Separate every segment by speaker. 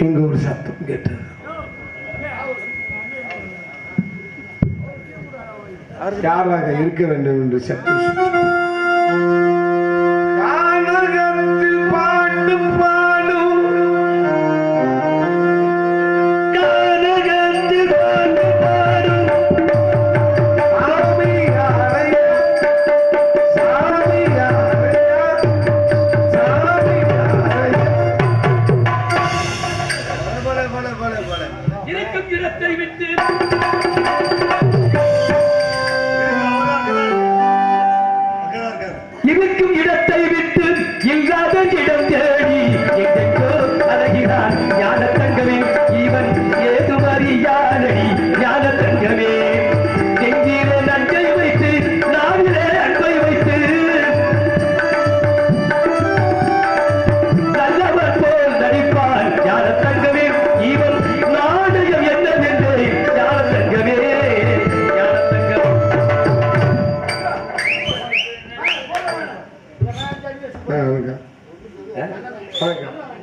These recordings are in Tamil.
Speaker 1: இங்க ஒரு சத்தம் கேட்டது. யாராக இருக்க வேண்டும் என்று சத்தம். கானகத்தில் பாட்டு பாடும்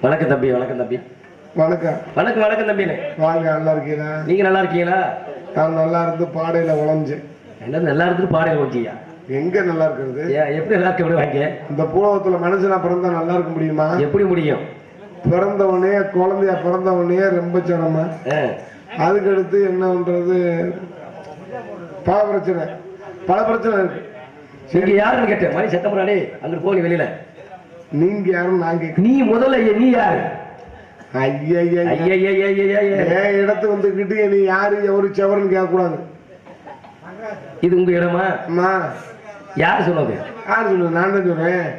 Speaker 2: வணக்கம் தம்பி. வணக்கம் தம்பி.
Speaker 1: வணக்கம்
Speaker 2: வணக்கம் வணக்கம் தம்பி.
Speaker 1: வாங்க. நல்லா இருக்கீங்களா?
Speaker 2: நீங்க நல்லா இருக்கீங்களா?
Speaker 1: நான் நல்லா இருந்து பாடையில உழைஞ்சேன்.
Speaker 2: என்ன நல்லா இருந்து பாடையில உழைச்சியா?
Speaker 1: எங்க நல்லா இருக்கிறது?
Speaker 2: எப்படி நல்லா இருக்க விடுவாங்க?
Speaker 1: இந்த பூலகத்துல மனுஷனா பிறந்தா நல்லா இருக்க முடியுமா?
Speaker 2: எப்படி முடியும்? பிறந்தவனே
Speaker 1: குழந்தையா பிறந்தவனே ரொம்ப சிரம. அதுக்கடுத்து என்ன பண்றது? பல பிரச்சனை இருக்கு.
Speaker 2: நீங்க யாருன்னு கேட்டேன். மணி சத்தம் போறாடே, அங்க போக வெளியில.
Speaker 1: நீங்க யாரும் நாங்க.
Speaker 2: நீ முதல்ல நீ யாரு?
Speaker 1: இடத்து வந்துகிட்டு நீ யாரு எவரு செவருன்னு கேட்க கூடாது.
Speaker 2: இது உங்க இடமா? யாரு சொன்னது?
Speaker 1: யாரு சொன்னது? நான் தான் சொல்றேன்.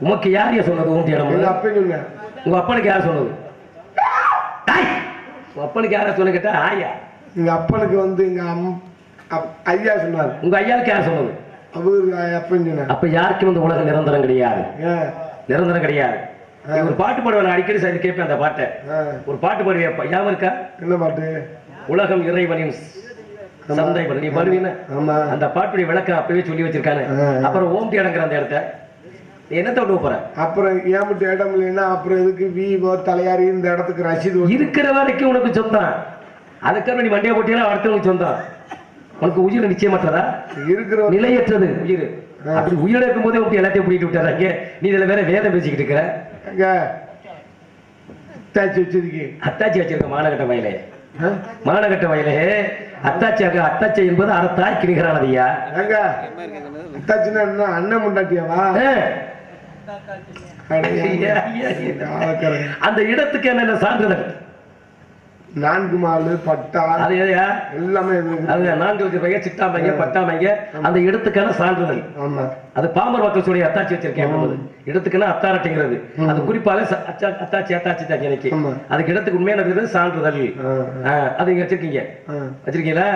Speaker 2: உனக்கு யாரையா சொன்னது உங்க இடம்?
Speaker 1: எங்க அப்பா சொன்னேன்.
Speaker 2: உங்க அப்பனுக்கு யார் சொன்னது? உங்க அப்பனுக்கு யார சொன்ன கேட்டா ஆயா.
Speaker 1: எங்க அப்பனுக்கு வந்து எங்க ஐயா சொன்னார்.
Speaker 2: உங்க ஐயாவுக்கு யார் சொன்னது?
Speaker 1: அவரு அப்பன் சொன்னார்.
Speaker 2: அப்ப யாருக்கும் இந்த உலகம் நிரந்தரம் கிடையாது. நிரந்தரம் கிடையாது. ஒரு பாட்டு பாடுவேன் அடிக்கடி சரி கேட்பேன். அந்த பாட்டை ஒரு பாட்டு பாடுவேன். ஞாபகம் இருக்கா? என்ன பாட்டு? உலகம் இறைவனின் சந்தை. நீ பாடுவீங்க. அந்த பாட்டுடைய விளக்கம் அப்பவே சொல்லி வச்சிருக்கானு. அப்புறம் ஓம்டி அடங்குற அந்த இடத்த என்னத்த விட்டு போற? அப்புறம் ஏன் இடம் இல்லைன்னா அப்புறம் எதுக்கு வீவோ தலையாரி இந்த இடத்துக்கு ரசீது இருக்கிற வரைக்கும் உனக்கு சொந்தம். அதுக்காக நீ வண்டியை போட்டியா அடுத்தவங்களுக்கு சொந்தம். உனக்கு உயிர் நிச்சயமற்றதா? இருக்கிற நிலையற்றது உயிர். அப்படி உயிரோட இருக்கும் போதே உங்க எல்லாத்தையும் பிடிட்டு விட்டாங்க. நீ இதுல வேற வேதம் பேசிக்கிட்டு இருக்கிற. அத்தாச்சி வச்சிருக்கீங்க. அத்தாச்சி வச்சிருக்க மானகட்ட வயலே. மானகட்ட வயலே அத்தாச்சியாக. அத்தாச்சி என்பது அறத்தாய் கிணிகிறான். ஐயா அத்தாச்சின்னா என்ன? அண்ணன் முண்டாட்டியாவா? அந்த இடத்துக்கு என்னென்ன சான்றிதழ்? 4 மாலு பட்டா அது எல்லாமே. நான்கு பெயர் சிட்டாமைங்க பட்டாமைங்க. அந்த இடத்துக்கான சான்றிதழ். அது பாமர் மக்கள் சொல்லி அத்தாச்சி வச்சிருக்கேன். இடத்துக்குன்னா அத்தாரட்டிங்கிறது. அது குறிப்பாக அத்தாச்சி அத்தாச்சி தான் எனக்கு. அதுக்கு இடத்துக்கு உண்மையான சான்றிதழ். அது இங்க வச்சிருக்கீங்க. வச்சிருக்கீங்களா?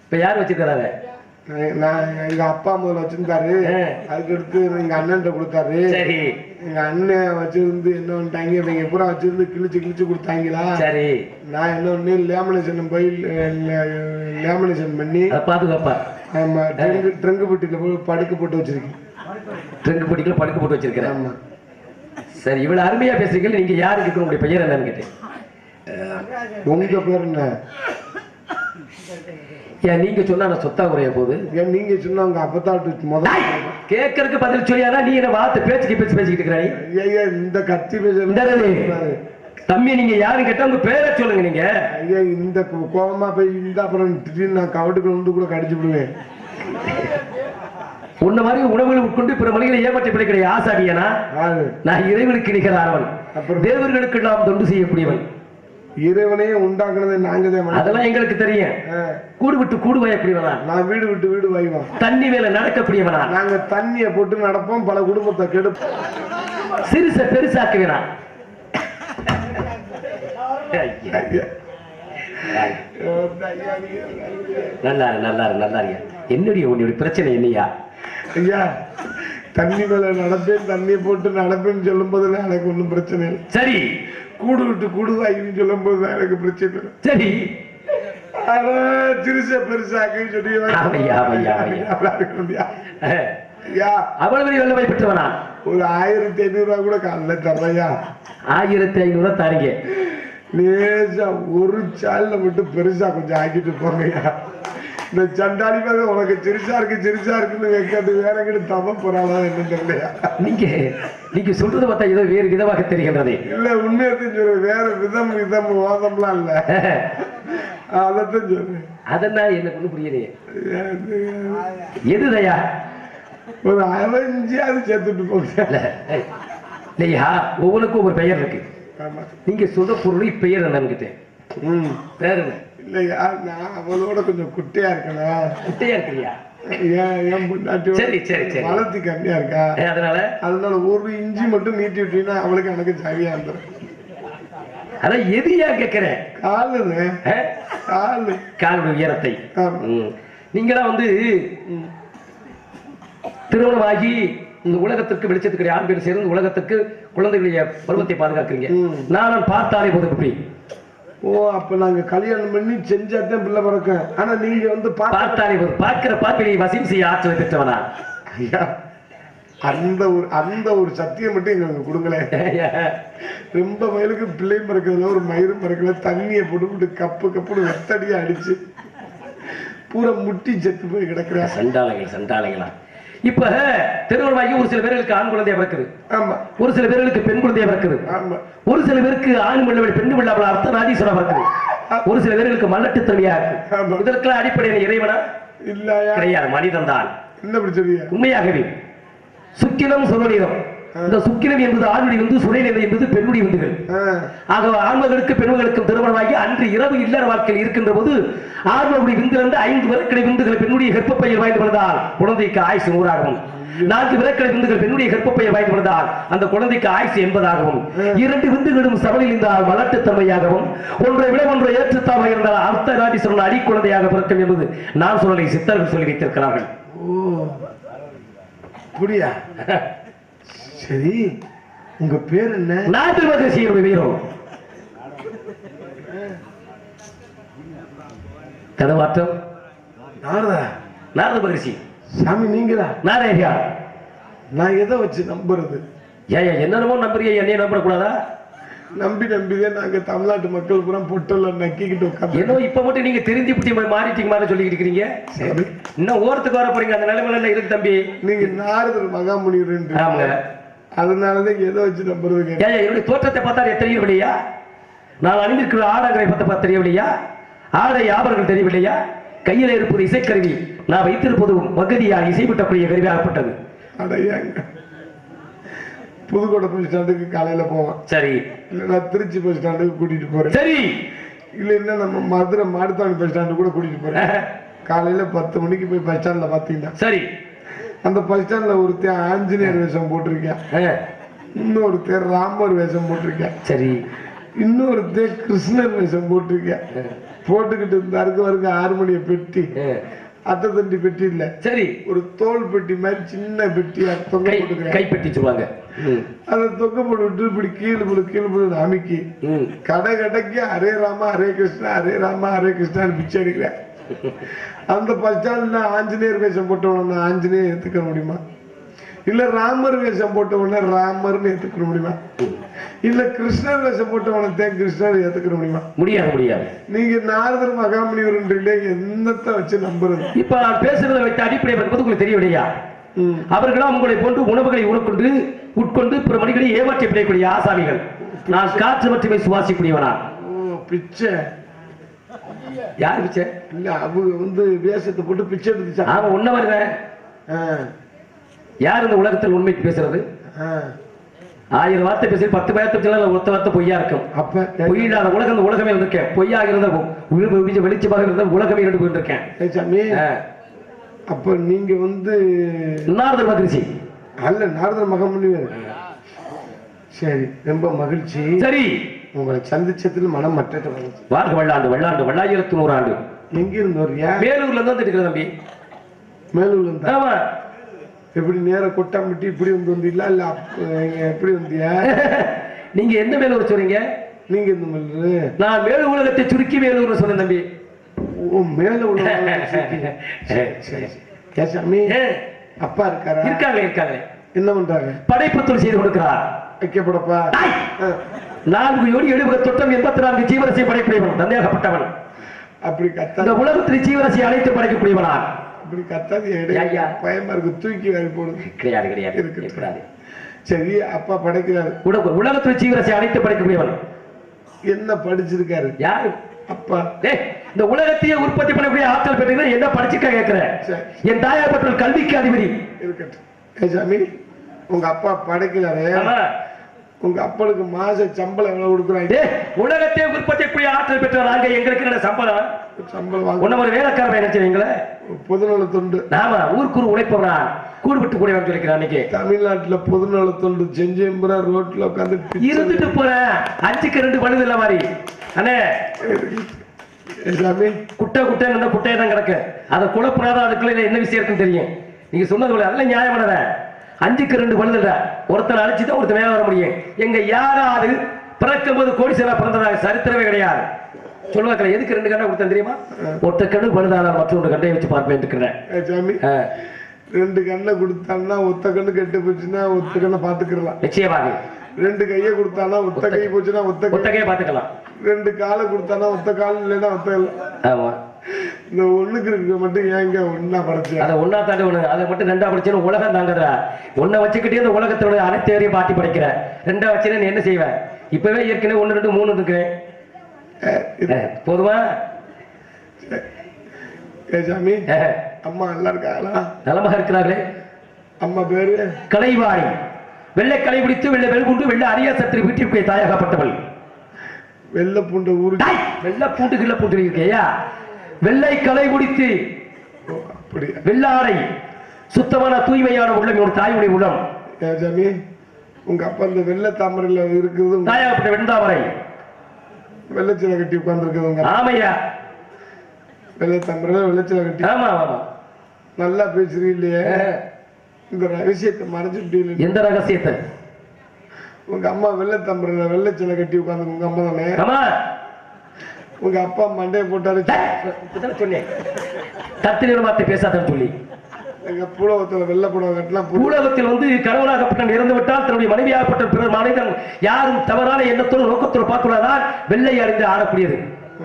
Speaker 2: இப்ப யாரு வச்சிருக்காரு? எங்க அப்பா முதல்ல வச்சிருந்தாரு. அதுக்கடுத்து எங்க அண்ணன் கொடுத்தாரு. சரி. எங்க அண்ணன் வச்சிருந்து என்ன பண்ணிட்டாங்க, இவங்க பூரா வச்சிருந்து கிழிச்சு கொடுத்தாங்களா? சரி. நான் என்ன ஒண்ணு லேமினேஷன் போய் லேமினேஷன் பண்ணி பாதுகாப்பா. ஆமா. ட்ரங்கு பெட்டியில போய் படுக்க போட்டு வச்சிருக்கேன். ட்ரங்கு பெட்டிக்குள்ள படுக்க போட்டு வச்சிருக்கிறேன். ஆமா. சரி. இவ்வளவு அருமையா பேசுறீங்க. நீங்க யாருக்கு உங்களுடைய பெயர் என்னன்னு கேட்டேன். உங்க பேர் என்ன? ஏன் நீங்க சொன்னா நான் சொத்தா குறைய போகுது? ஏன் நீங்க சொன்னா உங்க அப்பத்தாட்டு முதல் கேட்கறதுக்கு பதில் சொல்லியாரா? நீ என்ன வார்த்தை பேசிக்கிட்டு இருக்கிறாய்? ஐயா இந்த கத்தி பேசுறது தம்பி. நீங்க யாரும் கேட்டா உங்க பேரை சொல்லுங்க. நீங்க ஐயா இந்த கோபமா போய் இந்த அப்புறம் திடீர்னு நான் கவட்டுக்கு வந்து கூட கடிச்சு விடுவேன். உன்ன மாதிரி உணவுகள் உட்கொண்டு பிற மொழிகளை ஏமாற்றி பிடிக்கிற ஆசாரியனா? நான் இறைவனுக்கு நிகரானவன். அப்புறம் தேவர்களுக்கு நாம் தொண்டு செய்யக்கூடியவன். இறைவனையே உண்டாக்குனது நாங்க தான். அதெல்லாம் எங்களுக்கு தெரியும். கூடு விட்டு கூடு வாயக்கூடியவனா? நான் வீடு விட்டு வீடு வாய்வோம். தண்ணி மேல நடக்கக்கூடியவனா? நாங்க தண்ணியை போட்டு நடப்போம். பல குடும்பத்தை கெடுப்போம். சிறுச பெருசாக்குவேனா? நல்லா நல்லா நல்லா. என்னுடைய உன்னுடைய பிரச்சனை என்னையா? ஐயா தண்ணி மேல நடப்பேன், தண்ணியை போட்டு நடப்பேன்னு சொல்லும் போது எனக்கு ஒன்றும் பிரச்சனை இல்லை. சரி. கூடு விட்டு கூடு வாங்கின்னு சொல்லும் போது எனக்கு பிரச்சனை. சரி. சிறுச பெருசாக்குன்னு சொல்லி அவ்வளவு வல்லமை பெற்றவனா?
Speaker 1: ஒரு 1500 ரூபா கூட காலைல தரையா?
Speaker 2: 1500 தாரீங்க.
Speaker 1: லேசா ஒரு சால்ல மட்டும் பெருசா கொஞ்சம் ஆக்கிட்டு போங்கய்யா. இந்த சண்டாளிப்பாக உனக்கு சிரிச்சா இருக்குன்னு வைக்காது வேற எங்கிட்ட தப்ப போறாளா என்ன தெரியலையா?
Speaker 2: நீங்க சொல்றது பார்த்தா ஏதோ வேறு விதமாக தெரிகின்றது.
Speaker 1: இல்ல உண்மையை சொல்றேன், வேற விதம் வாதம்லாம் இல்ல. அதத்தான் சொல்றேன்.
Speaker 2: அதெல்லாம் எனக்கு ஒண்ணு புரியலையே. எதுதையா?
Speaker 1: ஒரு 5 சேர்த்துட்டு போங்க.
Speaker 2: இல்லையா, ஒவ்வொன்றுக்கும் ஒரு பெயர் இருக்கு. நீங்க சொல்ற பொருள் பெயர் என்னன்னு வேற என்ன?
Speaker 1: இல்லையா, நான் அவளோட கொஞ்சம் குட்டையா இருக்கணும்.
Speaker 2: குட்டையா இருக்கிறியா?
Speaker 1: சரி சரி சரி, வளர்த்தி கம்மியா இருக்கா, அதனால ஒரு இஞ்சி மட்டும் நீட்டி விட்டீங்கன்னா அவளுக்கு எனக்கு சரியா இருந்துடும்.
Speaker 2: அதான் எதிரியா கேட்கிறேன். கால் உயரத்தை நீங்களாம் வந்து திருமணமாகி இந்த உலகத்திற்கு வெளிச்சத்துக்கு ஆண் பேர் சேர்ந்து உலகத்துக்கு குழந்தைகளுடைய பருவத்தை பாதுகாக்கிறீங்க. நான் பார்த்தாலே போதும் இப்படி.
Speaker 1: ஓ, அப்ப நாங்க கல்யாணம் பண்ணி செஞ்சாதான் பிள்ளை பிறக்க. ஆனா நீங்க வந்து
Speaker 2: பார்த்தாலே போதும், பார்க்கிற பார்வையை வசியம் செய்ய ஆற்றலை பெற்றவனா?
Speaker 1: ஐயா, அந்த ஒரு சத்தியம் மட்டும் எங்களுக்கு கொடுங்களேன். ரொம்ப வயலுக்கு பிள்ளை மறக்கிறதுல ஒரு மயிரும் மறக்கல, தண்ணியை போட்டு கப்புன்னு வெத்தடியா அடிச்சு பூரா முட்டி செத்து போய் கிடக்குற
Speaker 2: சண்டாளைங்களா. இப்ப திருமணமாகி ஒரு சில பேர்களுக்கு ஆண் குழந்தையா பிறக்குது.
Speaker 1: ஆமா.
Speaker 2: ஒரு சில பேர்களுக்கு பெண் குழந்தையா பிறக்குது.
Speaker 1: ஆமா.
Speaker 2: ஒரு சில பேருக்கு ஆண் பிள்ளை பெண் பிள்ளை அர்த்தநாதீஸ்வரா பிறக்குது. ஒரு சில பேர்களுக்கு மல்லட்டு தனியா இருக்கு. இதற்கெல்லாம் அடிப்படையில் இறைவனா?
Speaker 1: இல்லையா,
Speaker 2: கிடையாது, மனிதன் தான்.
Speaker 1: என்ன சொல்றீங்க?
Speaker 2: உண்மையாகவே சுக்கினம் சுரநீதம். இந்த சுக்கினம் என்பது ஆணுடைய வந்து, சுரநீதம் என்பது பெண்ணுடைய விந்துகள். ஆக ஆண்மகளுக்கு பெண்களுக்கும் திருமணமாகி அன்று இரவு இல்லற வாழ்க்கையில் இருக்கின்ற போது ஆண்மனுடைய விந்திலிருந்து 5 விரக்கடை விந்துகள் பெண்ணுடைய கர்ப்பப்பையில் வாய்ந்து வந்தால் குழந்தைக்கு ஆயுசு 100 ஆகவும், 4 விரக்கடை விந்துகள் பெண்ணுடைய கர்ப்பப்பையில் வாய்ந்து வந்தால் அந்த குழந்தைக்கு ஆயுசு 80 ஆகவும், 2 விந்துகளும் சமனில் இருந்தால் மலட்டுத்தன்மையாகவும், ஒன்றை விட ஒன்றை ஏற்றுத்தாமை இருந்தால் அர்த்த நாடீஸ்வரன் அடி குழந்தையாக பிறக்கும் என்பது நான் சொல்லலை, சித்தர்கள் சொல்லி வைத்திருக்கிறார்கள்.
Speaker 1: புரியா? சரி, உங்க பேர் என்ன?
Speaker 2: நாட்டு மகிழ்ச்சியுடைய வீரம் கதவாற்றம் நாரத மகிழ்ச்சி.
Speaker 1: சாமி நீங்களா?
Speaker 2: நாரையா.
Speaker 1: நான் எதை வச்சு நம்புறது?
Speaker 2: ஏன் என்னென்னமோ நம்புறீங்க, என்னைய நம்பக்கூடாதா?
Speaker 1: நம்பிதான் நாங்க தமிழ்நாட்டு மக்கள் பூரா பொட்டல்ல நக்கிக்கிட்டு உட்காந்து.
Speaker 2: ஏதோ இப்ப மட்டும் நீங்க தெரிஞ்சு புட்டி மாறிட்டீங்க மாதிரி சொல்லிட்டு இருக்கீங்க.
Speaker 1: சரி,
Speaker 2: இன்னும் ஓரத்துக்கு வர போறீங்க, அந்த நிலைமையில இருக்கு தம்பி.
Speaker 1: நீங்க நாரதர் மகாமுனிவர், அதனாலதான் எதை வச்சு நம்புறது?
Speaker 2: என்னுடைய தோற்றத்தை பார்த்தா தெரியவில்லையா? நான் அணிந்திருக்கிற ஆடங்களை பார்த்து தெரியவில்லையா? ஆடை ஆபரணங்கள் தெரியவில்லையா? கையில் இருப்பது இசைக்கருவி, நான் வைத்திருப்பது மகதியால் இசைவிட்டக்கூடிய கருவியாகப்பட்டது.
Speaker 1: அடையாங்க, புதுக்கோட்டை பஸ் ஸ்டாண்டுக்கு காலையில போவேன். சரி. இல்லைன்னா திருச்சி பஸ் ஸ்டாண்டுக்கு கூட்டிட்டு போறேன்.
Speaker 2: சரி.
Speaker 1: இல்லைன்னா நம்ம மதுரை மாடுத்தாவணி பஸ் ஸ்டாண்டு கூட கூட்டிட்டு போறேன். காலையில 10 மணிக்கு போய் பஸ் ஸ்டாண்ட்ல பாத்தீங்கன்னா, சரி, அந்த பஸ் ஸ்டாண்ட்ல ஒருத்தர் ஆஞ்சநேயர் வேஷம் போட்டிருக்கேன், இன்னொருத்தர் ராமர் வேஷம் போட்டிருக்கேன், சரி, இன்னொருத்தர் கிருஷ்ணர் வேஷம் போட்டிருக்கேன். போட்டுக்கிட்டு இருந்தாருக்கு வருங்க 6 மணியை பெட்டி, அத்தை தண்டி பெட்டி இல்ல, சரி, ஒரு தோல் பெட்டி மாதிரி சின்ன பெட்டியா தொங்க போட்டுக்கிறேன், கைப்பெட்டி சொல்லுவாங்க. அதை தொங்க போட்டு இப்படி கீழே அமுக்கி கடைக்கு ஹரே ராமா ஹரே கிருஷ்ணா ஹரே ராமா ஹரே கிருஷ்ணான்னு பிச்சை எடுக்கிறேன். அந்த பஸ் ஸ்டாண்ட்ல ஆஞ்சநேயர் வேஷம் போட்டவன ஆஞ்சநேயர் ஏத்துக்க முடியுமா? இல்ல ராமர் வேஷம் போட்டவன ராமர்னு ஏத்துக்க முடியுமா? இல்ல கிருஷ்ணர் வேஷம் போட்டவனத்தே கிருஷ்ணர் ஏத்துக்க முடியுமா? முடியாது. நீங்க நாரதர் மகாமுனிவர் என்னத்தை வச்சு நம்புறது? இப்ப நான் பேசுறதை வைத்த அடிப்படை உங்களுக்கு தெரியவில்லையா? அவர்களும் உங்களை போன்று உணவுகளை உட்கொண்டு பிற மணிகளை ஏமாற்றி பிடிக்கக்கூடிய ஆசாமிகள். நான் காற்று மட்டுமே சுவாசிக்கூடியவனா? பிச்சை. யாரு பிச்சை? இல்ல அவங்க வந்து வேஷத்தை போட்டு பிச்சை எடுத்துச்சா? அவன் ஒன்ன வருத. யார் இந்த உலகத்தில் உண்மைக்கு பேசுறது? 1000 வார்த்தை பேசி 10 வார்த்தை ஒத்த வார்த்தை பொய்யா இருக்கும். அப்ப பொய்யில்லாத உலகம், இந்த உலகமே வந்திருக்கேன். பொய்யாக இருந்த வெளிச்சமாக இருந்த உலகமே எடுத்து போயிருக்கேன். அப்ப நீங்க வந்து நாரதர் மகிழ்ச்சி அல்ல, நாரதர் மகாமுனிவர். சரி, ரொம்ப மகிழ்ச்சி. சரி, உங்களை சந்திச்சதில் மனம் மற்ற வாழ்க வல்லாண்டு 1100 ஆண்டு. எங்க இருந்து வர்றியா? மேலூர்ல இருந்து வந்துட்டு தம்பி. மேலூர்ல இருந்தா? ஆமா. எப்படி நேர கொட்டாம்பட்டி இப்படி வந்தீங்களா இல்ல எப்படி வந்தியா? நீங்க எந்த மேலூர் சொல்றீங்க? நீங்க எந்த மேலூர்? நான் மேலு உலகத்தை சுருக்கி மேலூர் சொன்னேன் தம்பி. ஓ, மேல உலகம். சாமி அப்பா இருக்காரா? இருக்காங்க. என்ன பண்றாங்க?
Speaker 2: படைப்பு தொழில் செய்து கொடுக்கிறார்.
Speaker 1: வைக்கப்படப்பா
Speaker 2: 4 கோடி 70 தொட்டம் 84 ஜீவராசி படைப்புடையவன் தந்தையாகப்பட்டவன்.
Speaker 1: அப்படி கத்தா
Speaker 2: இந்த உலகத்தில் ஜீவராசி அனைத்து படைக்கக்கூடியவனா?
Speaker 1: அப்படி கத்தாது பயமா இருக்கு, தூக்கி வாரி போடுது.
Speaker 2: கிடையாது கிடையாது.
Speaker 1: சரி, அப்பா படைக்கிறாரு.
Speaker 2: உலகத்தில் ஜீவராசி அனைத்து படைக்கக்கூடியவன்.
Speaker 1: என்ன படிச்சிருக்காரு?
Speaker 2: யாரு?
Speaker 1: அப்பா.
Speaker 2: இந்த உலகத்தையே உற்பத்தி பண்ணக்கூடிய ஆற்றல் பெற்றீங்கன்னா என்ன படிச்சுக்க கேட்கிறேன். என் தாயார் கல்விக்கு அதிபதி
Speaker 1: இருக்கட்டும். சாமி, உங்க அப்பா படைக்கிறாரு, உங்க அப்பனுக்கு மாச சம்பளம் எவ்வளவு கொடுக்குறாங்க?
Speaker 2: உலகத்தையே உற்பத்தி கூடிய ஆற்றல் பெற்ற நாங்க எங்களுக்கு என்ன சம்பளம் வாங்க ஒரு வேலைக்காரன் நினைச்சீங்களே.
Speaker 1: பொதுநல தொண்டு.
Speaker 2: நாம ஊருக்கு உழைப்பவனா கூடு விட்டு கூட சொல்லிக்கிறேன். அன்னைக்கு
Speaker 1: தமிழ்நாட்டுல பொதுநல தொண்டு செஞ்சேம்புரா ரோட்ல உட்காந்து
Speaker 2: இருந்துட்டு போறேன். 5க்கு 2 பழுது இல்ல மாதிரி அண்ணே. குட்டை குட்டையை தான் கிடக்கு. அதை குழப்பினாதான் அதுக்குள்ள என்ன விஷயம் இருக்குன்னு தெரியும். நீங்க சொன்னது போல அதெல்லாம் நியாயமானத. 5க்கு 2 பழுதுல ஒருத்தர் அழிச்சுதான் ஒருத்தர் மேல வர முடியும். எங்க யாராவது பிறக்கும் போது கோடீஸ்வரா பிறந்ததாக சரித்திரமே கிடையாது. சொல்லுவாங்க எதுக்கு 2 கண்ணை கொடுத்தேன் தெரியுமா? ஒருத்த கண்ணு பழுதான மற்றொரு கண்டையை வச்சு பார்ப்பேன் இருக்கிறேன்.
Speaker 1: 2 கண்ணை கொடுத்தான்னா ஒத்த கண்ணு கெட்டு போச்சுன்னா ஒத்த கண்ணை பாத்துக்கலாம்.
Speaker 2: நிச்சயமாக
Speaker 1: 2 கையை கொடுத்தானா ஒத்த கை போச்சுன்னா ஒத்த கையை
Speaker 2: பாத்துக்கலாம்.
Speaker 1: 2 காலை கொடுத்தானா ஒத்த கால் இல்லைன்னா ஒத்த இல்லை. ஆமா, இந்த ஒண்ணுக்கு இருக்க மட்டும் ஏங்க ஒன்னா படைச்சு
Speaker 2: அதை ஒன்னா தாண்டி ஒண்ணு அதை மட்டும் 2ஆ படிச்சேன்னு உலகம் தாங்கதா. ஒன்ன வச்சுக்கிட்டே இந்த உலகத்தோட அனைத்தையும் பாட்டி படிக்கிற 2ஆ வச்சுன்னு நீ என்ன செய்வேன்? இப்பவே ஏற்கனவே 1 2 3 இருக்கிறேன். போதுமா?
Speaker 1: சாமி, அம்மா நல்லா இருக்காங்களா?
Speaker 2: நலமாக இருக்கிறார்களே.
Speaker 1: அம்மா பேரு
Speaker 2: கலைவாணி. வெள்ளை கலை பிடித்து வெள்ளை வெல்குண்டு வெள்ளை அரியா சத்திரி வீட்டிற்கு தாயாகப்பட்டவள்.
Speaker 1: வெள்ளை பூண்டு ஊரு
Speaker 2: வெள்ளை பூண்டு கிள்ள பூண்டு இருக்கையா? வெள்ளை கலை பிடித்து வெள்ளாடை சுத்தமான தூய்மையான உள்ளம் ஒரு தாயுடைய உள்ளம்.
Speaker 1: சாமி, உங்க அப்பா இந்த வெள்ளை தாமரையில இருக்குது
Speaker 2: தாயாகப்பட்ட வெண்தாமரை
Speaker 1: வெள்ளச்சில கட்டி உட்கார்ந்து இருக்குது.
Speaker 2: ஆமையா,
Speaker 1: வெள்ளை தாமரையில வெள்ளச்சில கட்டி.
Speaker 2: ஆமா ஆமா,
Speaker 1: நல்லா பேசுறீங்க இல்லையே. இந்த ரகசியத்தை மறைச்சுட்டு. எந்த ரகசியத்தை? உங்க அம்மா வெள்ளை தாமரையில வெள்ளச்சில கட்டி உட்கார்ந்து உங்க அம்மா தானே?
Speaker 2: ஆமா.
Speaker 1: உங்க அப்பா மண்டையை போட்டாரு
Speaker 2: சொன்னேன். தத்தின வார்த்தை பேசாதன்னு சொல்லி
Speaker 1: எங்க பூலகத்துல வெள்ளை புடவை கட்டலாம்.
Speaker 2: பூலகத்தில் வந்து கணவனாகப்பட்ட இறந்து விட்டால் தன்னுடைய மனைவியாகப்பட்ட பிறர் மனிதன் யாரும் தவறான எண்ணத்தோடு நோக்கத்தோடு பார்த்துள்ளதால் வெள்ளை அறிந்து ஆடக்கூடியது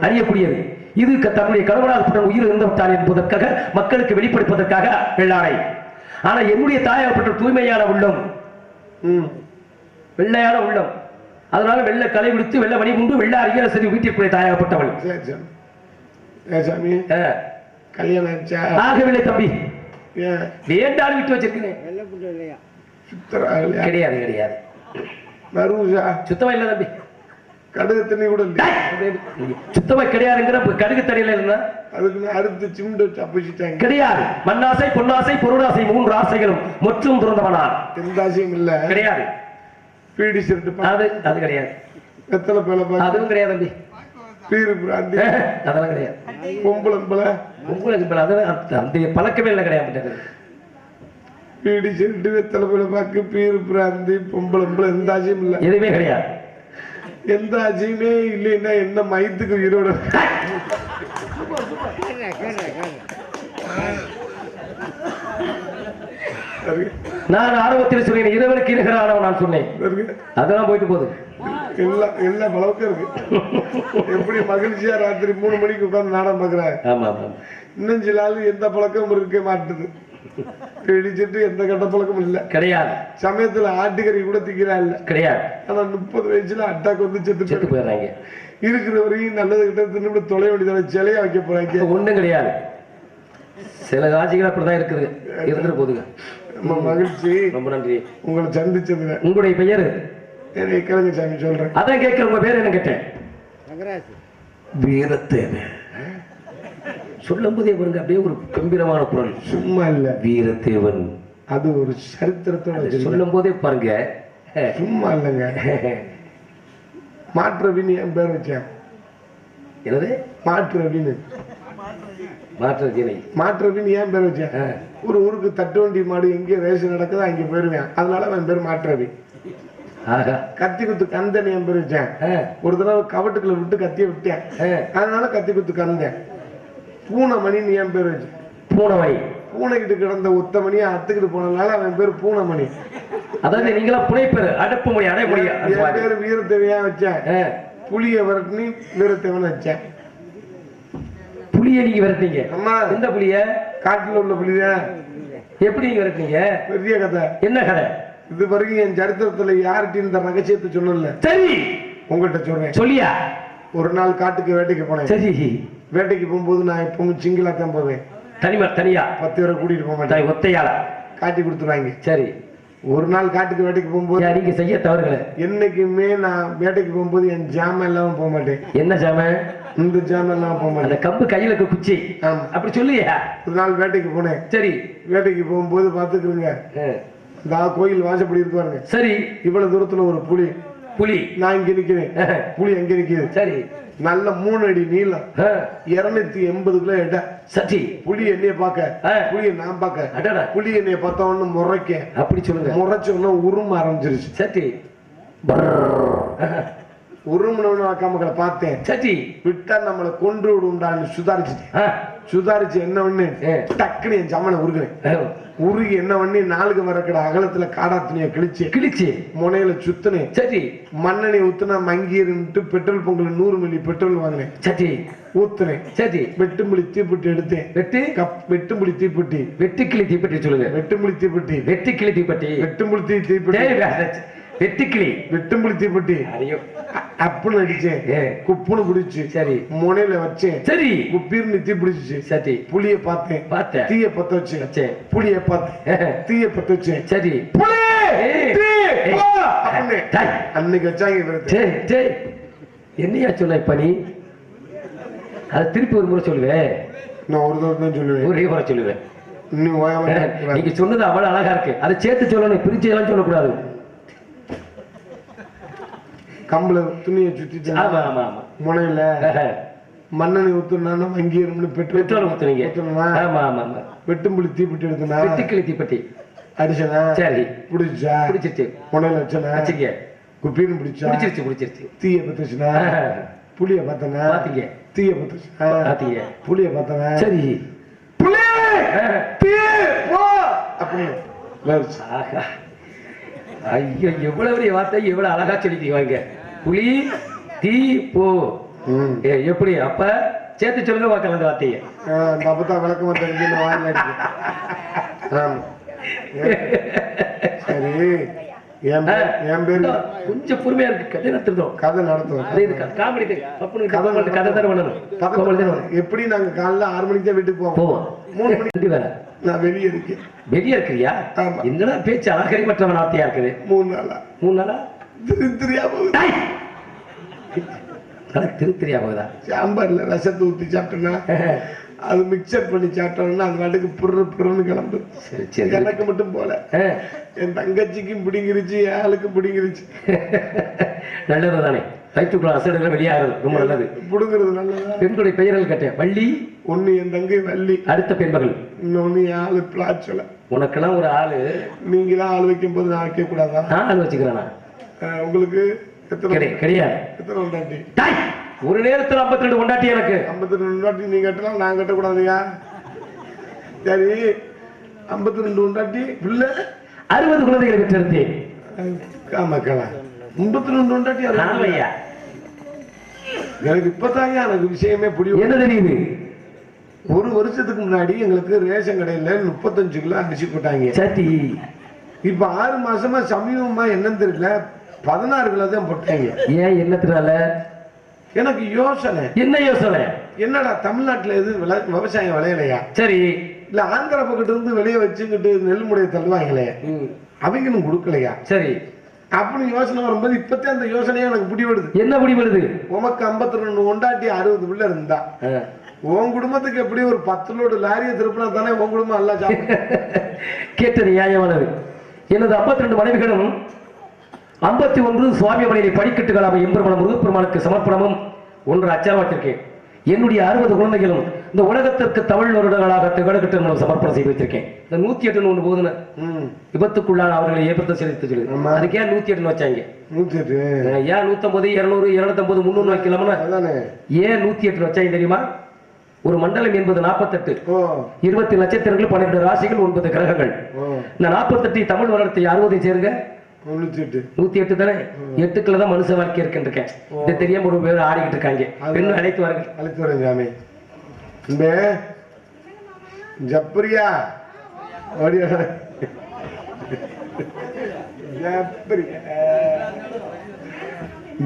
Speaker 2: அறியக்கூடியது. இது தன்னுடைய கணவனாகப்பட்ட உயிர் இறந்து விட்டால் என்பதற்காக மக்களுக்கு வெளிப்படுத்துவதற்காக வெள்ளாடை. ஆனா என்னுடைய தாயாகப்பட்ட தூய்மையான உள்ளம், வெள்ளையான உள்ளம். அதனால வெள்ளை கலை விடுத்து வெள்ளை மணி உண்டு வெள்ளை அறிஞர் சரி வீட்டிற்குரிய தாயாகப்பட்டவள்.
Speaker 1: கல்யாணம்
Speaker 2: ஆகவில்லை தம்பி, வேண்டாம் விட்டு வச்சிருக்கேன். கிடையாது கிடையாது, சுத்தமா இல்ல தம்பி.
Speaker 1: கடுகு தண்ணி கூட
Speaker 2: சுத்தமா கிடையாதுங்கிற கடுகு தண்ணியில இருந்தா
Speaker 1: அதுக்கு அறுத்து சிண்டு தப்பிச்சுட்டாங்க.
Speaker 2: கிடையாது. மண்ணாசை பொன்னாசை பொருளாசை 3 ஆசைகளும் மொத்தம் துறந்தவனார்.
Speaker 1: எந்த ஆசையும் இல்ல. கிடையாது. பீடி சிறுட்டு
Speaker 2: அது கிடையாது.
Speaker 1: வெத்தலை பேல
Speaker 2: அதுவும் கிடையாது தம்பி.
Speaker 1: பீரு பிராந்தி
Speaker 2: அதெல்லாம் கிடையாது.
Speaker 1: பொம்பளை
Speaker 2: அந்த பழக்கமே இல்லை, கிடையாது.
Speaker 1: பீடி சிறுட்டு வெத்தலை பேல பாக்கு பீரு பிராந்தி பொம்பளை எந்த ஆசையும் இல்ல.
Speaker 2: எதுவுமே கிடையாது.
Speaker 1: எந்த ஆசையுமே இல்லைன்னா என்ன மயத்துக்கு உயிரோட
Speaker 2: நான் ஆரம்பத்தில் சொன்னேன் இரவனுக்கு இருக்கிறான் நான் சொன்னேன். அதெல்லாம் போயிட்டு போகுது.
Speaker 1: எல்லா பழக்கம் இருக்கு. எப்படி மகிழ்ச்சியா ராத்திரி 3 மணிக்கு உட்கார்ந்து நாடகம் பாக்குறாங்க. இன்னும் சில ஆளு எந்த பழக்கமும் இருக்க மாட்டுது. பிடிச்சிட்டு எந்த கட்ட பழக்கமும் இல்ல. கிடையாது. சமயத்துல ஆட்டுக்கறி கூட திக்கிறா இல்ல. கிடையாது. ஆனா 30 வயசுல அட்டாக் வந்து செத்து போயிடுறாங்க. இருக்கிற வரையும் நல்லது கிட்ட திரும்ப தொலை வேண்டியதான சிலையா வைக்க போறாங்க. ஒண்ணும் கிடையாது. சில ராசிகள் அப்படிதான் இருக்குது. இருந்துட்டு போதுங்க. ரொம்ப மகிழ்ச்சி. ரொம்ப நன்றி உங்களை சந்திச்சதுல. உங்களுடைய பெயர்? கேளுங்க சாமி சொல்றேன். அதான் கேட்கிறேன். உங்க பேர் என்ன கேட்டேன்? வீரத்தேவன். சொல்லும் போதே பாருங்க அப்படியே ஒரு கம்பீரமான குரல். சும்மா இல்ல, வீரத்தேவன். அது ஒரு சரித்திரத்தோட சொல்லும் போதே பாருங்க. சும்மா இல்லைங்க. மாற்றவின்னு என் பேர் வச்சேன். என்னது? மாற்றவின்னு. மாற்றவின்னு ஏன் பேர் வச்சேன்? ஒரு ஊருக்கு தட்டு வண்டி மாடு எங்கே ரேஷன் நடக்குதோ அங்கே போயிருவேன். அதனால என் பேர் மாற்றவி. கத்தி குத்து கந்தன் என் பேர் வச்சேன். ஒரு தடவை கவட்டுக்குள்ள விட்டு கத்திய விட்டேன். அதனால கத்தி குத்து கந்தேன். பூனை மணின்னு என் பேர் வச்சேன். பூனை மணி. பூனைக்கிட்டு கிடந்த ஒத்தமணியை அத்துக்கிட்டு போனதுனால அவன் பேர் பூனைமணி.
Speaker 2: அதாவது நீங்களா புனைப்பேரு அடப்பு மொழி அடைமொழி.
Speaker 1: என் பேர் வீரத்தேவையா வச்சேன். புளிய விரட்டி வீரத்தேவன் வச்சேன்.
Speaker 2: புளிய நீங்க விரட்டிங்க?
Speaker 1: ஆமா.
Speaker 2: எந்த புளிய?
Speaker 1: காட்டுல உள்ள புளிதான்.
Speaker 2: எப்படி நீங்க விரட்டிங்க?
Speaker 1: பெரிய கதை.
Speaker 2: என்ன கதை?
Speaker 1: இது வரைக்கும் என் சரித்திரத்துல யார்கிட்ட இந்த ரகசியத்தை சொன்னல.
Speaker 2: சரி
Speaker 1: உங்கள்கிட்ட சொல்றேன்.
Speaker 2: சொல்லியா?
Speaker 1: ஒரு நாள் காட்டுக்கு வேட்டைக்கு போனேன்.
Speaker 2: சரி.
Speaker 1: வேட்டைக்கு போகும்போது நான் எப்பவும் சிங்கிளா தான் போவேன்.
Speaker 2: தனியா
Speaker 1: 10 பேரை கூட்டிட்டு போக மாட்டேன்.
Speaker 2: ஒத்தையாளா
Speaker 1: காட்டி கொடுத்துருவாங்க.
Speaker 2: சரி.
Speaker 1: ஒரு நாள் காட்டுக்கு வேட்டைக்கு போகும்போது
Speaker 2: நீங்க செய்ய தவறுகளை
Speaker 1: என்னைக்குமே நான் வேட்டைக்கு போகும்போது என் ஜாமான் இல்லாம போக மாட்டேன்.
Speaker 2: என்ன ஜாமான்?
Speaker 1: இந்த ஜாமான் இல்லாம போக மாட்டேன்.
Speaker 2: கம்பு கையில இருக்க குச்சி. அப்படி சொல்லியா? ஒரு
Speaker 1: நாள் வேட்டைக்கு போனேன்.
Speaker 2: சரி.
Speaker 1: வேட்டைக்கு போகும்போது பாத்துக்கிறேங்க, கோயில் வாசப்படி இருப்பாருங்க.
Speaker 2: சரி.
Speaker 1: இவ்வளவு தூரத்துல ஒரு புலி நான் இங்க நிக்கிறேன், புலி அங்க நிக்குது.
Speaker 2: சரி.
Speaker 1: நல்ல 3 அடி நீளம், 280 கிலோ எடை.
Speaker 2: சரி. புலி என்னைய பார்க்க,
Speaker 1: புலியை நான் பார்க்க, புலி என்னைய பார்த்த உடனே முறைக்க. அப்படி சொல்லுங்க. முறைச்ச உடனே உரும ஆரம்பிச்சிருச்சு. சரி. உருமனவனு அக்காமக்களை பார்த்தேன். சரி. விட்டா நம்மளை கொன்று விடும்டான்னு சுதாரிச்சு என்ன ஒண்ணு டக்குனு என் ஜமனை உருகுனேன். உருகி என்ன பண்ணி 4 மரக்கடை அகலத்துல காடா துணியை கிழிச்சு முனையில சுத்தினேன். சரி. மண்ணெண்ணெய் ஊத்துனா மங்கிருந்துட்டு பெட்ரோல் பொங்கல் 100 மில்லி பெட்ரோல் வாங்கினேன். சரி. ஊத்துனேன். சரி. வெட்டும்புளி தீப்பெட்டி எடுத்தேன். வெட்டும்புளி தீப்பெட்டி, வெட்டுக்கிளி தீப்பெட்டி சொல்லுங்க. வெட்டும்புளி தீப்பெட்டி, வெட்டுக்கிளி தீப்பெட்டி, வெட்டும்புளி தீப்பெட்டி, வெட்டும்புளி தீப்பெட்டி அப்புன்னு அடிச்சேன். குப்புன்னு பிடிச்சு. சரி. முனையில வச்சேன். சரி. குப்பீர்னு தீ பிடிச்சிச்சு. சரி. புளிய பார்த்தேன், தீய பத்த வச்சேன். புளிய பார்த்தேன், தீய பத்த வச்சேன். சரி. அன்னைக்கு வச்சாங்க.
Speaker 2: என்னையா சொன்ன இப்ப நீ? அதை திருப்பி ஒரு முறை சொல்லுவேன்.
Speaker 1: நான் ஒரு தடவை தான் சொல்லுவேன்,
Speaker 2: ஒரே முறை சொல்லுவேன். நீங்க சொன்னது அவ்வளவு அழகா இருக்கு. அதை சேர்த்து சொல்லணும், பிரிச்சு எல்லாம் சொல்லக்கூடாது.
Speaker 1: கம்பள துணியை சுத்தி முனையில மண்ணெண்ணெய் ஊத்துனா வங்கி பெட்ரோல் ஊத்துனீங்க. வெட்டும்புளி தீப்பெட்டி எடுத்தனா, வெட்டுக்கிளி தீப்பெட்டி அடிச்சனா. சரி. பிடிச்சிச்சு. முனையில வச்சனா, குப்பீன்னு பிடிச்சிருச்சு. தீய பத்துச்சுனா, புளிய பார்த்தனா, தீய பத்துச்சுனா, புளிய பார்த்தனா. சரி.
Speaker 2: ஐயோ, எவ்வளவு பெரிய வார்த்தை, எவ்வளவு அழகா சொல்லிட்டீங்க. புலி தீ போ. எப்படி அப்ப சேர்த்து சொல்லுங்க பார்க்கலாம் அந்த வார்த்தையை.
Speaker 1: அப்பதான் விளக்கமா தெரிஞ்சு வாயில. சரி. என் பேரு
Speaker 2: கொஞ்சம் பொறுமையா இருக்கு. கதை நடத்துறோம்,
Speaker 1: கதை நடத்துவோம்.
Speaker 2: காமெடி கதை தான் பண்ணணும்.
Speaker 1: எப்படி நாங்க காலைல 6 மணிக்கு தான் வீட்டுக்கு போவோம். 3 மணிக்கு வேற நான் வெளியே இருக்கேன்.
Speaker 2: வெளியே இருக்கிறியா? என்னடா பேச்சு அலங்கரிமற்ற வார்த்தையா இருக்குது.
Speaker 1: 3 நாளா திருத்திரியா
Speaker 2: போகுதா?
Speaker 1: சாம்பார்ல ரசத்தை ஊத்தி சாப்பிட்டோம்னா, அது மிக்சர் பண்ணி சாப்பிட்டோம்னா அது நாட்டுக்கு புருன்னு கிளம்பு. எனக்கு மட்டும் போல, என் தங்கச்சிக்கும் பிடிங்கிருச்சு, என் ஆளுக்கு பிடிங்கிருச்சு.
Speaker 2: நல்லது தானே, வயிற்றுக்குள்ள அசடுகள் வெளியாகிறது ரொம்ப நல்லது.
Speaker 1: புடுங்கிறது நல்லதா?
Speaker 2: பெண்களுடைய பெயர்கள் கேட்டேன். வள்ளி
Speaker 1: ஒண்ணு, என் தங்கை வள்ளி.
Speaker 2: அடுத்த பெண்மகள்
Speaker 1: இன்னொன்னு என் ஆளு பிளாச்சல.
Speaker 2: உனக்கெல்லாம் ஒரு ஆளு,
Speaker 1: நீங்க தான் ஆள் வைக்கும் போது நான் வைக்க கூடாதா?
Speaker 2: ஆள் வச்சுக்கிறேன்.
Speaker 1: உங்களுக்கு
Speaker 2: கிடையாது.
Speaker 1: எத்தனை உண்டாட்டி?
Speaker 2: ஒரு நேரத்தில் 52 உண்டாட்டி. எனக்கு
Speaker 1: 52 உண்டாட்டி நீங்க கட்டலாம், நான் கட்டக்கூடாதுயா. சரி. 52 உண்டாட்டி பிள்ளை
Speaker 2: 60 குழந்தைகளை பெற்றிருந்தேன்.
Speaker 1: ஆமாக்கலாம். 52 உண்டாட்டி
Speaker 2: ஐயா.
Speaker 1: எனக்கு இப்பதாங்க எனக்கு விஷயமே புரியும்.
Speaker 2: என்ன தெரியுது?
Speaker 1: 1 வருஷத்துக்கு முன்னாடி எங்களுக்கு ரேஷன் கடையில 35 கிலோ அரிசி போட்டாங்க.
Speaker 2: சரி.
Speaker 1: இப்ப 6 மாசமா சமீபமா என்னன்னு தெரியல 16 கிலோ தான் போட்டாங்க.
Speaker 2: ஏன்? என்னத்தினால?
Speaker 1: எனக்கு யோசனை.
Speaker 2: என்ன யோசனை?
Speaker 1: என்னடா தமிழ்நாட்டுல எது விவசாயம் விளையலையா?
Speaker 2: சரி.
Speaker 1: இல்ல ஆந்திரா பக்கத்துல இருந்து வெளியே வச்சுக்கிட்டு நெல் முறையை தள்ளுவாங்களே, அவங்களும் கொடுக்கலையா?
Speaker 2: சரி.
Speaker 1: அப்படின்னு யோசனை வரும்போது இப்பத்தே அந்த யோசனையா எனக்கு பிடிபடுது.
Speaker 2: என்ன பிடிபடுது?
Speaker 1: உமக்கு 52 உண்டாட்டி 60 பிள்ளை இருந்தா உன் குடும்பத்துக்கு எப்படி ஒரு 10 லோடு லாரியை திருப்பினா தானே உன் குடும்பம் எல்லாம்
Speaker 2: கேட்டது நியாயமானது. எனது 52 மனைவிகளும் 51 சுவாமி மலையை படிக்கட்டுகளாக எம்பெருமான் முருகப்பெருமானுக்கு சமர்ப்பணமும் 1 அச்சாரமாட்டிருக்கேன். என்னுடைய 60 குழந்தைகளும் இந்த உலகத்திற்கு தமிழ் வருடங்களாக திகழகட்டு மூலம் சமர்ப்பணம் செய்து வச்சிருக்கேன். இந்த 108 ஒன்று போதுன்னு விபத்துக்குள்ளான அவர்களை ஏற்படுத்த செலுத்தி சொல்லி அதுக்கு ஏன் 108 வச்சாங்க?
Speaker 1: 108
Speaker 2: ஏன் 150, 200, 250, 300 வைக்கலாம்னா ஏன் 108 வச்சாங்க தெரியுமா? ஒரு மண்டலம் என்பது 48, 20 நட்சத்திரங்கள், 12 ராசிகள், 9 கிரகங்கள். இந்த 48 தமிழ் வருடத்தை 60 சேருங்க 108 தானே. 8க்குள்ள தான் மனுஷ வாழ்க்கை இருக்குன்னு இருக்கேன். இது தெரியாம ஒரு பேர் ஆடிக்கிட்டு இருக்காங்க. பெண்ணு அழைத்து வரேன்
Speaker 1: சாமி. ஜப்ரியா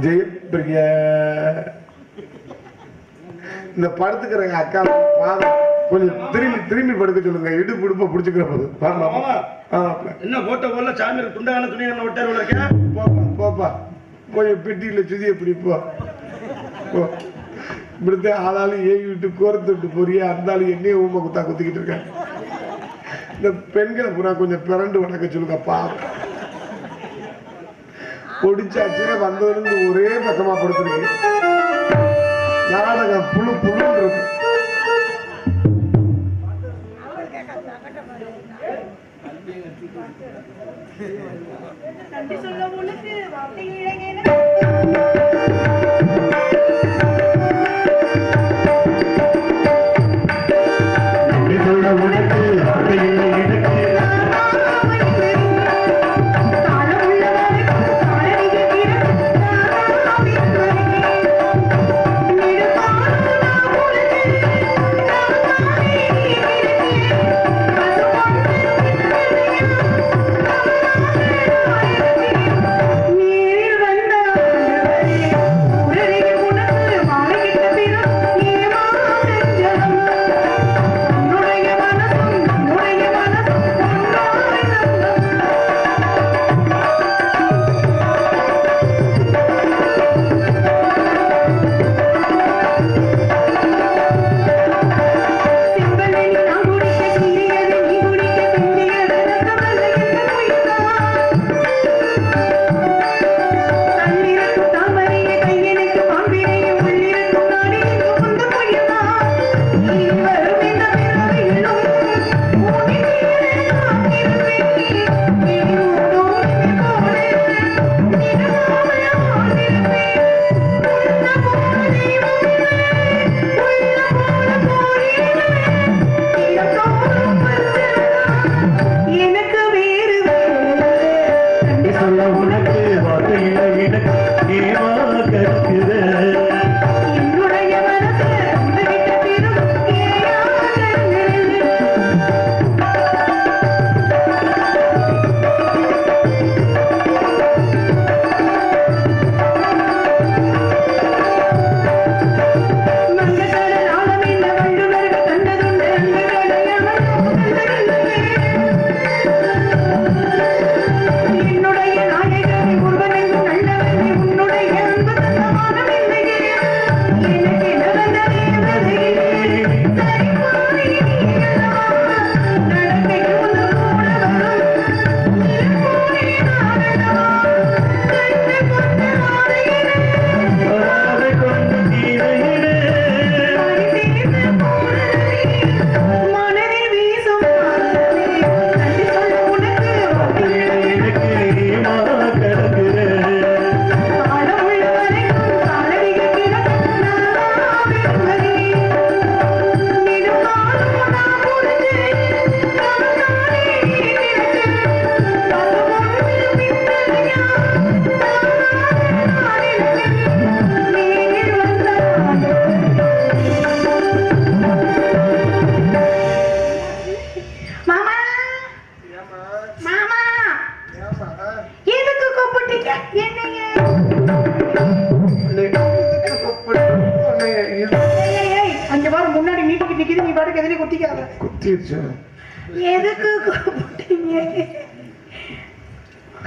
Speaker 1: ஜெயப்பிரியா இந்த படுத்துக்கிறங்க அக்கா கொஞ்சம் திரும்பி படுக்க சொல்லுங்க. இடுப்பு இடுப்ப பிடிச்சுக்கிற போது
Speaker 3: என்ன போட்ட போல சாமி துண்டான துணி என்ன விட்டாரு
Speaker 1: போப்பா கொஞ்சம் பெட்டியில சுதிய பிடிப்போ இப்படித்தான் ஆளாலும் ஏவி விட்டு கோரத்து விட்டு போறியா இருந்தாலும் என்னையே ஊமை குத்தா குத்திக்கிட்டு இருக்காங்க. இந்த பெண்களை பூரா கொஞ்சம் பிறண்டு வணக்க சொல்லுங்க. பாவம் பொடிச்சாச்சே வந்ததுலேருந்து ஒரே பக்கமா படுத்துருக்கு. நாடகம் புழு புழுன்னு இருக்கு.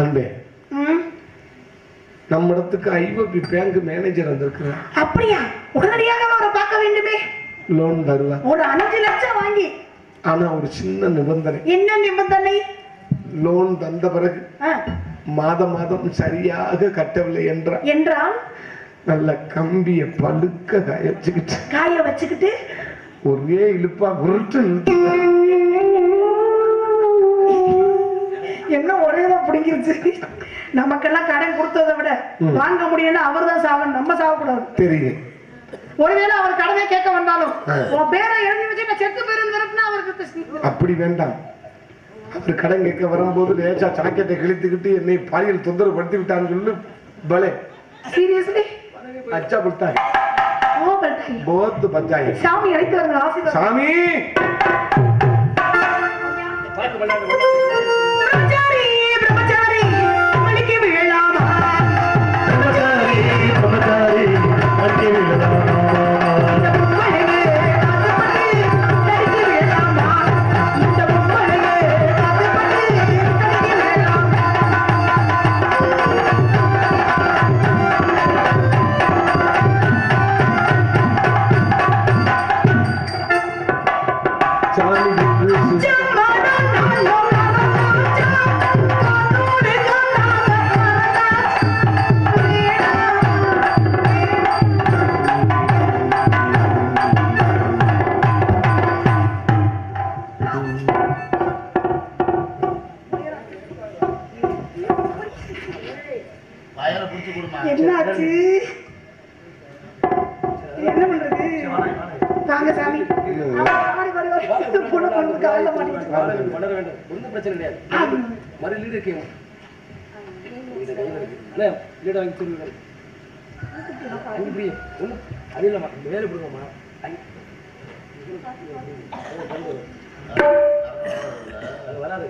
Speaker 1: அன்பே, நம்ம இடத்துக்கு ஐஓபி பேங்க் மேனேஜர் வந்திருக்கிறார்.
Speaker 4: அப்படியா? உடனடியாக அவரை பார்க்க வேண்டுமே.
Speaker 1: லோன் தருவா
Speaker 4: ஒரு 5 லட்சம் வாங்கி.
Speaker 1: ஆனா ஒரு சின்ன நிபந்தனை.
Speaker 4: என்ன நிபந்தனை?
Speaker 1: லோன் தந்த பிறகு மாதம் சரியாக கட்டவில்லை என்றால் நல்ல கம்பிய பழுக்க காய வச்சுக்கிட்டு ஒரே இழுப்பா உருட்டு.
Speaker 4: என்ன ஒரேதான் பிடிங்கிருச்சு. நமக்கெல்லாம் கடன் கொடுத்ததை விட வாங்க முடியும்னா அவர் தான் சாவணும், நம்ம சாவக்கூடாது.
Speaker 1: தெரியும்.
Speaker 4: ஒருவேளை அவர் கடனை கேட்க வந்தாலும் உன் பேரை எழுதி வச்சு நான் செத்து போயிருந்தா அவருக்கு
Speaker 1: அப்படி வேண்டாம். அவர் கடன் கேட்க வரும்போது லேசா சாக்கெட்டை கிழித்துக்கிட்டு என்னை பாலியல் தொந்தரவு படுத்தி விட்டான்னு சொல்லி பலே
Speaker 4: சீரியஸ்லி
Speaker 1: அச்சா கொடுத்தாங்க.
Speaker 4: ஓ பட்டாய்
Speaker 1: போத்து பஞ்சாயி
Speaker 4: சாமி அழைத்து வந்த ஆசீர்வாதம்.
Speaker 1: சாமி
Speaker 4: பிரம்மச்சாரி பிரம்மச்சாரி மணிக்கு விழலாமா என்னாச்சு என்ன பண்றது வாங்க சாமி பொண்ணு பொண்ணு காலைல மாட்டிக்கிட்டு
Speaker 2: வளர வேண்டும். ஒன்றும் பிரச்சனை கிடையாது. மறு லீடு இருக்கீங்க லீடு வாங்கி சொல்லுங்க. ஒன்றும் அது இல்லைம்மா வேலை கொடுங்கம்மா. அது வராது.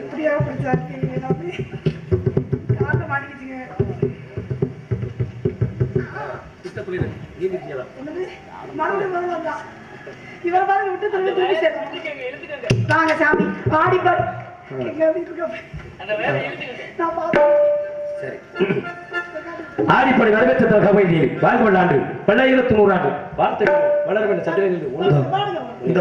Speaker 4: இப்படியா படிச்சாரு காலைல மாட்டிக்கிச்சுங்க. மறுபடியும் இவரை பாருங்க விட்டு தூக்கி சேர்த்து வாங்க சாமி பாடி பாரு
Speaker 2: ஆடிப்படை வரவேற்ற கவையில் வாழ்க வல்லாண்டு பல்லாயிரத்து நூறாண்டு வார்த்தை வளர வேண்டும். சட்டங்களில் இந்த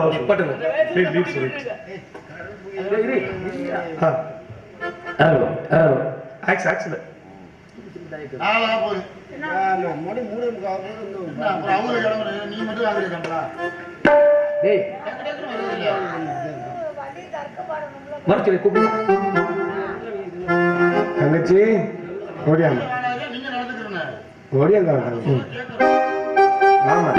Speaker 1: தங்கச்சி ஓடியாங்க ஓடியாங்க ஆமா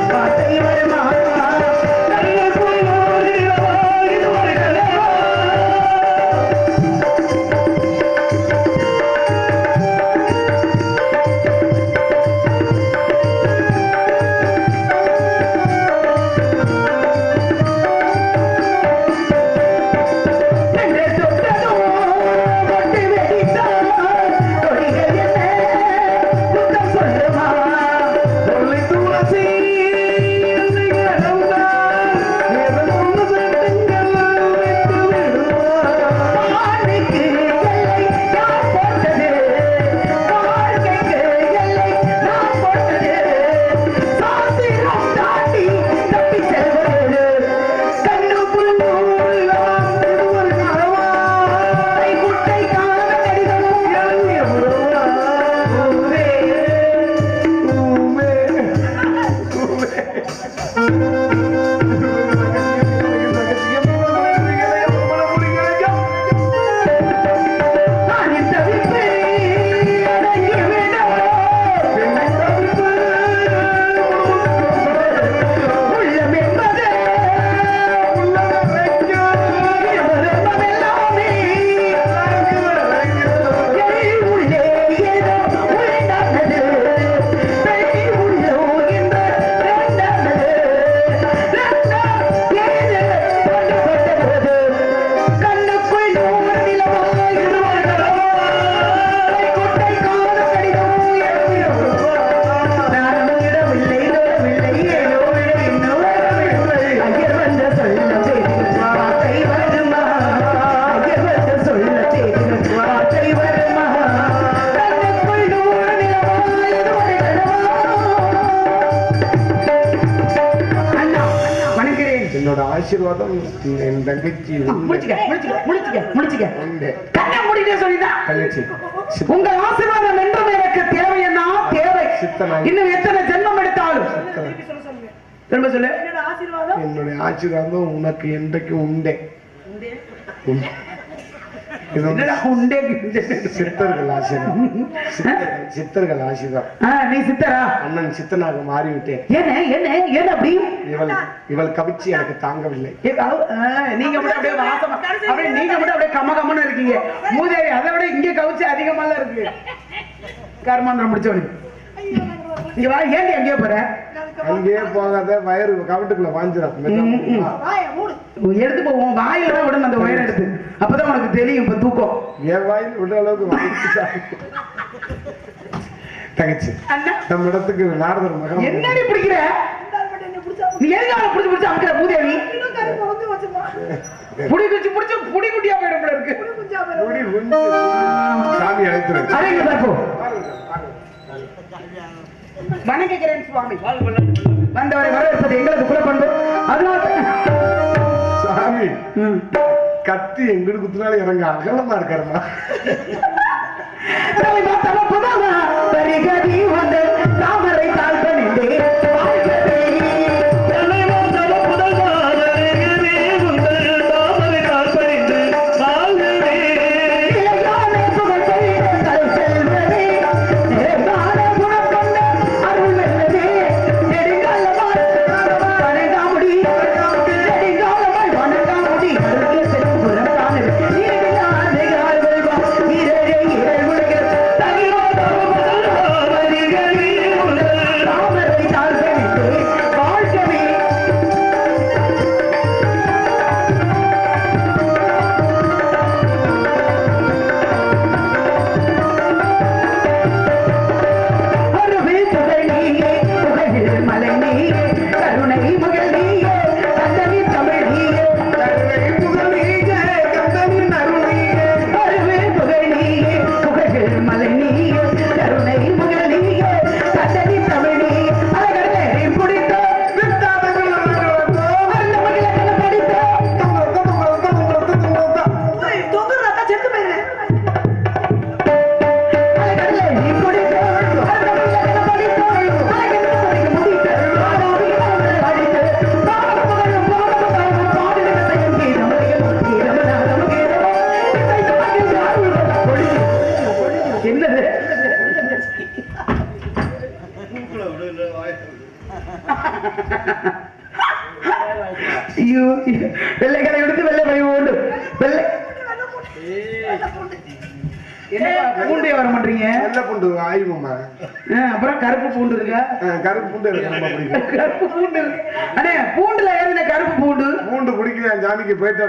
Speaker 4: வார்த்தை வருமா
Speaker 1: என்னோட ஆசீர்வாதம் என் தங்கச்சி
Speaker 4: முடிச்சுக்க
Speaker 1: உண்டு.
Speaker 4: கண்ணை மூடிட்டே சொல்லிட்டா
Speaker 1: தங்கச்சி
Speaker 4: உங்க ஆசீர்வாதம் என்றும் எனக்கு தேவை என்ன தேவை
Speaker 1: சித்தனாய்.
Speaker 4: இன்னும் எத்தனை ஜென்மம் எடுத்தாலும் திரும்ப சொல்லு
Speaker 1: என்னுடைய ஆசீர்வாதம் உனக்கு என்றைக்கும் உண்டே. உண்டு. இது வந்து
Speaker 4: என்னடா உண்டே
Speaker 1: சித்தர்கள் ஆசீர்வாதம். சித்தர்கள் ஆசீர்வாதம்.
Speaker 4: நீ சித்தரா
Speaker 1: அண்ணன் சித்தனாக மாறிவிட்டேன்.
Speaker 4: என்ன அப்படி
Speaker 1: இவள் கவிச்சி எனக்கு தாங்கவில்லை.
Speaker 4: நீங்க மட்டும் அப்படியே வாசமா அப்படியே நீங்க மட்டும் அப்படியே கம்மன்னு இருக்கீங்க. மூதேவி அதை விட இங்க கவிச்சு அதிகமா இருக்கு. கர்மாந்திரம் முடிச்சவனு இங்க வா. ஏன் எங்கேயோ போற?
Speaker 1: அங்கேயே போகாத, வயறு கவட்டுக்குள்ள வாஞ்சிடும்.
Speaker 4: எடுத்து போவோம் வாயில தான் விடணும் அந்த வயர் எடுத்து. அப்பதான் உனக்கு தெரியும் இப்ப தூக்கம்.
Speaker 1: என் வாயில் விடுற அளவுக்கு தங்கச்சி நம்ம இடத்துக்கு நாரதர் மகன்
Speaker 4: என்னடி பிடிக்கிற? நீ எதுக்காக பிடிச்சு அமுக்கிற மூதேவி? புடி குட்டியா போயிடும் போல இருக்கு.
Speaker 1: சாமி அழைத்துறேன்.
Speaker 4: அரைங்க பார்ப்போம். வணங்குகிறேன் சுவாமி. வந்தவரை வரவேற்பது எங்களுக்கு குலப்பண்பு. அதனால
Speaker 1: சாமி கத்தி எங்கிட்டு குத்துனாலும் இறங்க அகலமா இருக்காருமா.
Speaker 4: தாமரை தாழ்பணிந்தே வெள்ளைக்கடை எடுத்து வெள்ளை பை உண்டு. வெள்ளை பூண்டே வர மாட்டீங்க.
Speaker 1: வெள்ளை பூண்டு ஆயுமா.
Speaker 4: அப்புறம் கருப்பு பூண்டு இருக்கா?
Speaker 1: கருப்பு பூண்டு எனக்கு ரொம்ப பிடிக்கும்.
Speaker 4: கருப்பு பூண்டு இருக்கு. அண்ணே பூண்டுல ஏறின கருப்பு பூண்டு
Speaker 1: பூண்டு பிடிக்கல. ஜாமிக்கு போயிட்டு